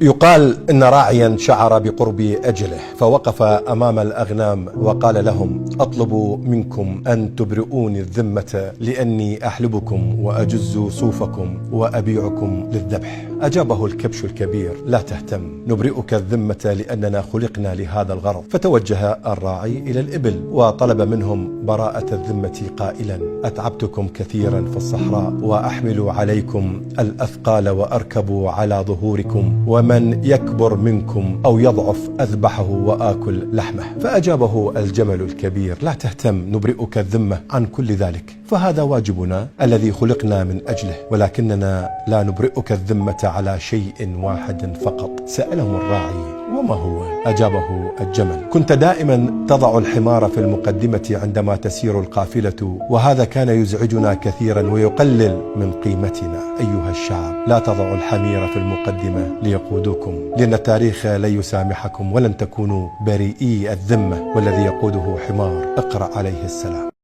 يقال إن راعيا شعر بقرب أجله فوقف أمام الأغنام وقال لهم: أطلب منكم أن تبرئوني الذمة لأني أحلبكم وأجز صوفكم وأبيعكم للذبح. أجابه الكبش الكبير: لا تهتم، نبرئك الذمة لأننا خلقنا لهذا الغرض. فتوجه الراعي إلى الإبل وطلب منهم براءة الذمة قائلا: أتعبتكم كثيرا في الصحراء وأحمل عليكم الأثقال وأركب على ظهوركم، ومن يكبر منكم أو يضعف أذبحه وآكل لحمه. فأجابه الجمل الكبير: لا تهتم، نبرئك الذمة عن كل ذلك، فهذا واجبنا الذي خلقنا من أجله، ولكننا لا نبرئك الذمة على شيء واحد فقط. سأله الراعي: وما هو؟ أجابه الجمل: كنت دائما تضع الحمار في المقدمة عندما تسير القافلة، وهذا كان يزعجنا كثيرا ويقلل من قيمتنا. أيها الشعب، لا تضعوا الحمير في المقدمة ليقودوكم، لأن التاريخ لن يسامحكم ولن تكونوا بريئي الذمة، والذي يقوده حمار. اقرأ عليه السلام.